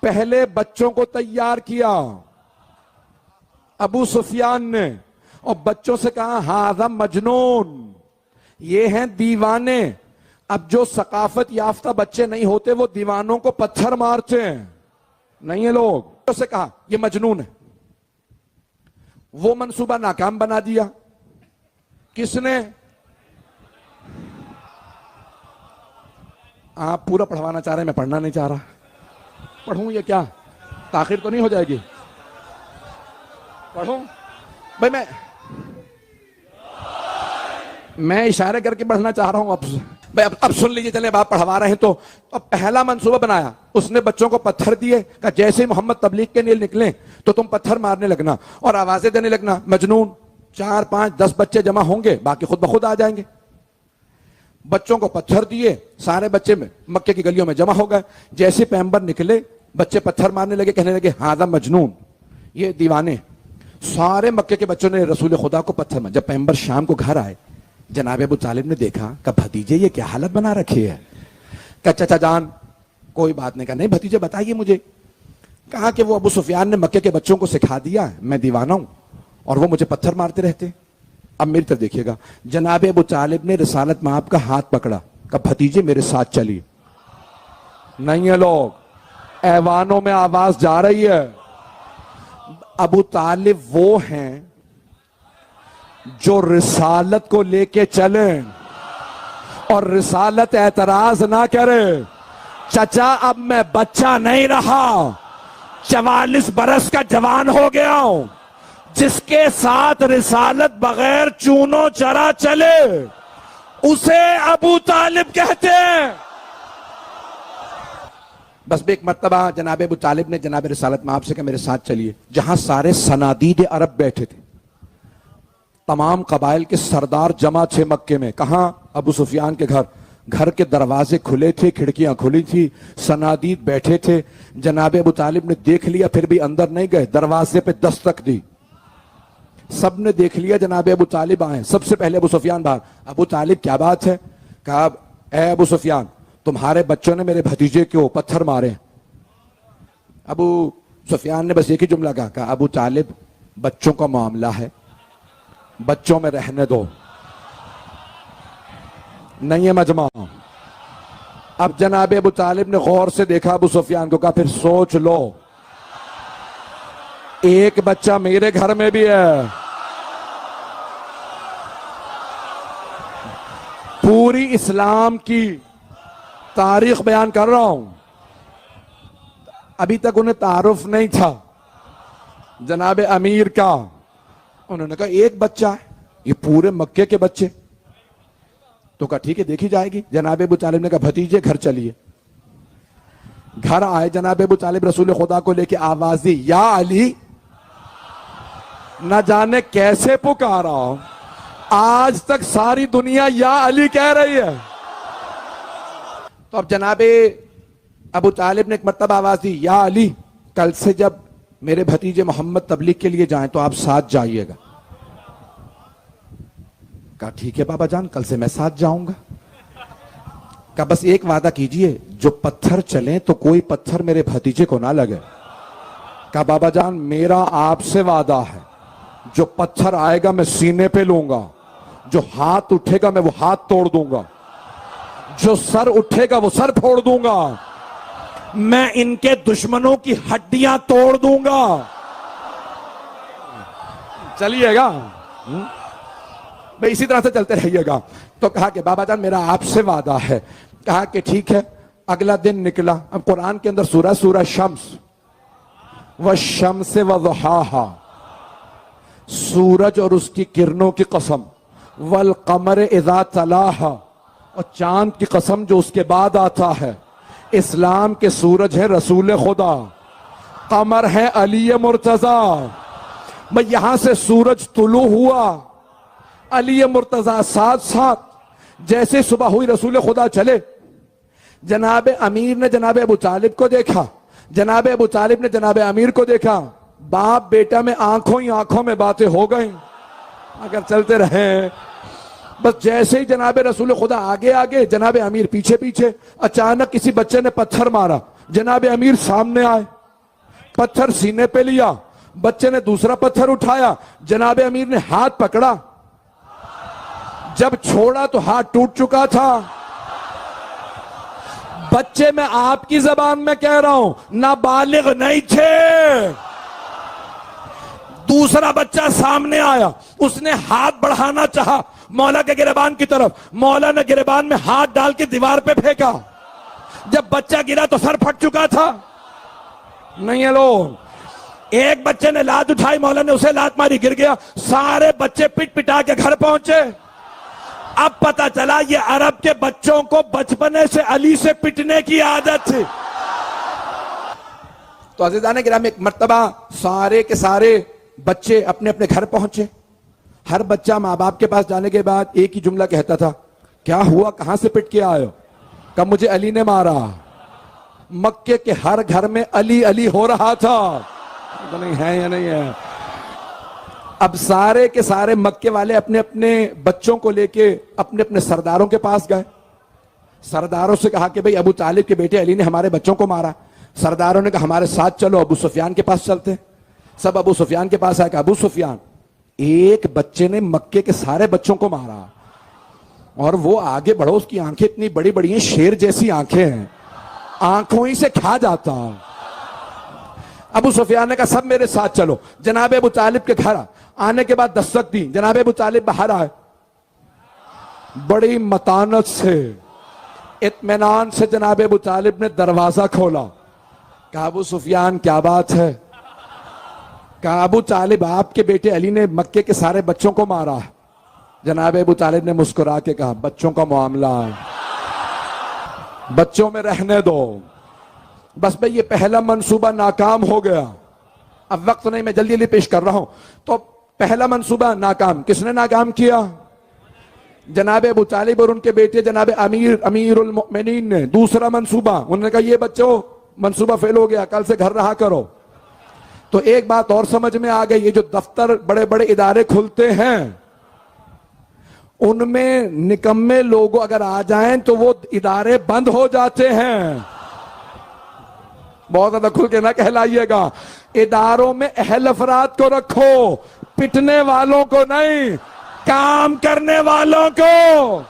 پہلے بچوں کو تیار کیا ابو سفیان نے، اور بچوں سے کہا ہذا مجنون، یہ ہیں دیوانے۔ اب جو ثقافت یافتہ بچے نہیں ہوتے وہ دیوانوں کو پتھر مارتے ہیں، نہیں ہے لوگ۔ بچوں سے کہا یہ مجنون ہے۔ وہ منصوبہ ناکام بنا دیا۔ کس نے؟ آپ پورا پڑھوانا چاہ رہے ہیں، میں پڑھنا نہیں چاہ رہا۔ پڑھوں یہ کیا تاخیر تو نہیں ہو جائے گی؟ پڑھوں بھائی، میں اشارے کر کے پڑھنا چاہ رہا ہوں۔ اب سن لیجئے، چلیں آپ پڑھوا رہے ہیں تو اب پہلا منصوبہ بنایا اس نے، بچوں کو پتھر دیے، کہ جیسے محمد تبلیغ کے لیے نکلیں تو تم پتھر مارنے لگنا اور آوازیں دینے لگنا مجنون۔ 4 5 10 بچے جمع ہوں گے، باقی خود بخود آ جائیں گے۔ بچوں کو پتھر دیے، سارے بچے مکے کی گلیوں میں جمع ہو گئے۔ جیسے پیغمبر نکلے بچے پتھر مارنے لگے، کہنے لگے ہذا مجنون، یہ دیوانے۔ سارے مکے کے بچوں نے رسول خدا کو پتھر مار۔ جب پیغمبر شام کو گھر آئے، جناب ابو طالب نے دیکھا کہ بھتیجے یہ کیا حالت بنا رکھی ہے؟ کہ چچا جان کوئی بات نہیں، کہا نہیں بھتیجے بتائیے مجھے۔ کہا کہ وہ ابو سفیان نے مکے کے بچوں کو سکھا دیا، میں دیوانہ ہوں اور وہ مجھے پتھر مارتے رہتے۔ اب میری طرف دیکھیے گا، جناب ابو طالب نے رسالت مآب کا ہاتھ پکڑا، کہ بھتیجے میرے ساتھ چلیے۔ نہیں ہے لوگ، ایوانوں میں آواز جا رہی ہے۔ ابو طالب وہ ہیں جو رسالت کو لے کے چلیں اور رسالت اعتراض نہ کرے۔ چچا اب میں بچہ نہیں رہا، 44 برس کا جوان ہو گیا ہوں، جس کے ساتھ رسالت بغیر چونو چرا چلے اسے ابو طالب کہتے ہیں۔ بس ایک مرتبہ جناب ابو طالب نے جناب رسالت مآب سے کہا میرے ساتھ چلیے، جہاں سارے صنادید عرب بیٹھے تھے، تمام قبائل کے سردار جمع تھے مکے میں۔ کہاں؟ ابو سفیان کے گھر۔ گھر کے دروازے کھلے تھے، کھڑکیاں کھلی تھی، صنادید بیٹھے تھے۔ جناب ابو طالب نے دیکھ لیا، پھر بھی اندر نہیں گئے، دروازے پہ دستک دی۔ سب نے دیکھ لیا جناب ابو طالب آئے۔ سب سے پہلے ابو سفیان باہر۔ ابو طالب کیا بات ہے؟ کہا اے ابو سفیان، تمہارے بچوں نے میرے بھتیجے کو پتھر مارے۔ ابو سفیان نے بس ایک ہی جملہ کہا، ابو طالب بچوں کا معاملہ ہے، بچوں میں رہنے دو، نہیں ہے مجمع۔ اب جناب ابو طالب نے غور سے دیکھا ابو سفیان کو، کہا پھر سوچ لو، ایک بچہ میرے گھر میں بھی ہے۔ پوری اسلام کی تاریخ بیان کر رہا ہوں، ابھی تک انہیں تعارف نہیں تھا جناب امیر کا۔ انہوں نے کہا ایک بچہ ہے، یہ پورے مکے کے بچے؟ تو کہا ٹھیک ہے دیکھی جائے گی۔ جناب ابو طالب نے کہا بھتیجے گھر چلیے۔ گھر آئے جناب ابو طالب، رسول خدا کو لے کے آواز دی یا علی۔ نہ جانے کیسے پکارا، آج تک ساری دنیا یا علی کہہ رہی ہے۔ تو اب جناب ابو طالب نے ایک مرتبہ آواز دی یا علی، کل سے جب میرے بھتیجے محمد تبلیغ کے لیے جائیں تو آپ ساتھ جائیے گا۔ کہا ٹھیک ہے بابا جان، کل سے میں ساتھ جاؤں گا۔ کہا بس ایک وعدہ کیجئے، جو پتھر چلیں تو کوئی پتھر میرے بھتیجے کو نہ لگے۔ کہا بابا جان میرا آپ سے وعدہ ہے، جو پتھر آئے گا میں سینے پہ لوں گا، جو ہاتھ اٹھے گا میں وہ ہاتھ توڑ دوں گا، جو سر اٹھے گا وہ سر پھوڑ دوں گا، میں ان کے دشمنوں کی ہڈیاں توڑ دوں گا۔ چلیے گا بھئی، اسی طرح سے چلتے رہیے گا۔ تو کہا کہ بابا جان میرا آپ سے وعدہ ہے۔ کہا کہ ٹھیک ہے۔ اگلا دن نکلا۔ اب قرآن کے اندر سورہ شمس، والشمس وضحاہا، سورج اور اس کی کرنوں کی قسم، والقمر اذا تلاہا، اور چاند کی قسم جو اس کے بعد آتا ہے۔ اسلام کے سورج ہے رسول خدا، قمر ہے علی مرتضیٰ۔ میں یہاں سے سورج طلوع ہوا، علی مرتضیٰ ساتھ ساتھ، جیسے صبح ہوئی رسول خدا چلے۔ جناب امیر نے جناب ابو طالب کو دیکھا، جناب ابو طالب نے جناب امیر کو دیکھا، باپ بیٹا میں آنکھوں ہی آنکھوں میں باتیں ہو گئیں۔ اگر چلتے رہے، بس جیسے ہی جناب رسول خدا آگے آگے، جناب امیر پیچھے پیچھے۔ اچانک کسی بچے نے پتھر مارا، جناب امیر سامنے آئے, پتھر سینے پہ لیا, بچے نے دوسرا پتھر اٹھایا, جناب امیر نے ہاتھ پکڑا, جب چھوڑا تو ہاتھ ٹوٹ چکا تھا. بچے میں آپ کی زبان میں کہہ رہا ہوں, نابالغ نہیں تھے. دوسرا بچہ سامنے آیا, اس نے ہاتھ بڑھانا چاہا مولا کے گریبان کی طرف, مولا نے گریبان میں ہاتھ ڈال کے دیوار پہ پھینکا. جب بچہ گرا تو سر پھٹ چکا تھا. نہیں ہے لوگ. ایک بچے نے لات اٹھائی, مولا نے اسے لات ماری, گر گیا. سارے بچے پٹ پٹا کے گھر پہنچے. اب پتا چلا یہ عرب کے بچوں کو بچپنے سے علی سے پٹنے کی عادت تھی. تو عزیزان گرامی, ایک مرتبہ سارے کے سارے بچے اپنے اپنے گھر پہنچے. ہر بچہ ماں باپ کے پاس جانے کے بعد ایک ہی جملہ کہتا تھا, کیا ہوا, کہاں سے پٹ کے آئے ہو؟ کہ مجھے علی نے مارا. مکے کے ہر گھر میں علی علی ہو رہا تھا. نہیں ہے یا نہیں ہے؟ اب سارے کے سارے مکے والے اپنے اپنے بچوں کو لے کے اپنے اپنے سرداروں کے پاس گئے. سرداروں سے کہا کہ بھئی ابو طالب کے بیٹے علی نے ہمارے بچوں کو مارا. سرداروں نے کہا ہمارے ساتھ چلو, ابو سفیان کے پاس چلتے. سب ابو سفیان کے پاس آئے کہ ابو سفیان, ایک بچے نے مکے کے سارے بچوں کو مارا, اور وہ آگے بڑھو, اس کی آنکھیں اتنی بڑی بڑی ہیں, شیر جیسی آنکھیں ہیں, آنکھوں ہی سے کھا جاتا. ابو سفیان نے کہا سب میرے ساتھ چلو. جناب ابو طالب کے گھر آنے کے بعد دستک دی. جناب ابو طالب باہر آئے, بڑی متانت سے, اطمینان سے جناب ابو طالب نے دروازہ کھولا. کہا ابو سفیان کیا بات ہے؟ کہا ابو طالب آپ کے بیٹے علی نے مکے کے سارے بچوں کو مارا. جناب ابو طالب نے مسکرا کے کہا بچوں کا معاملہ ہے, بچوں میں رہنے دو. بس بھئی یہ پہلا منصوبہ ناکام ہو گیا. اب وقت نہیں, میں جلدی جلدی پیش کر رہا ہوں. تو پہلا منصوبہ ناکام. کس نے ناکام کیا؟ جناب ابو طالب اور ان کے بیٹے جناب امیر المؤمنین نے. دوسرا منصوبہ, انہوں نے کہا یہ بچوں منصوبہ فیل ہو گیا, کل سے گھر رہا کرو. تو ایک بات اور سمجھ میں آ گئی, یہ جو دفتر بڑے بڑے ادارے کھلتے ہیں ان میں نکمے لوگ اگر آ جائیں تو وہ ادارے بند ہو جاتے ہیں. بہت زیادہ کھل کے نہ کہلائیے گا. اداروں میں اہل افراد کو رکھو, پٹنے والوں کو نہیں, کام کرنے والوں کو.